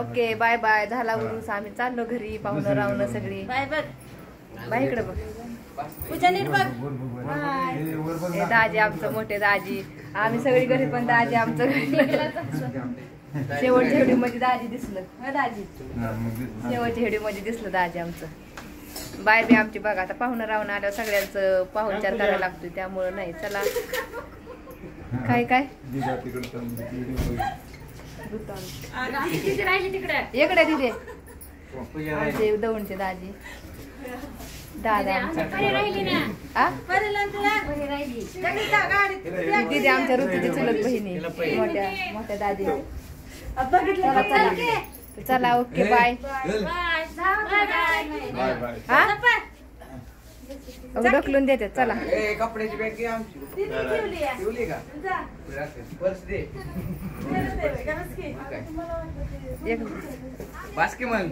Okay bye bye. झाला उरूस. आम्ही चाललो घरी. पाहुणं रावणं सगळी. बाय बघ. बाय इकडे बघ. पूजा नीट बघ. हे दाजी आमचं मोठे दाजी. आम्ही सगळी घरी पण दाजी आमचं घरी. शेवटच्या व्हिडिओ मध्ये दाजी दिसलं. दाजी शेवटच्या व्हिडिओ मध्ये दिसलं दाजी आमचं. बाय बी आमची बघा. आता पाहुणं रावणं आल्यावर सगळ्यांचं पाहुणचार करायला लागतोय त्यामुळं नाही. चला काय काय इकडे तिथे आमचे दौंडचे दाजी दादा दिदी आमच्या ऋतूची चुलत बहिणी मोठ्या मोठ्या दादी. चला ओके बाय. हा ढकलून देते. चला कपड्याची बॅग घे आमची. ठेवली का पर्स दे. एक बास्की मग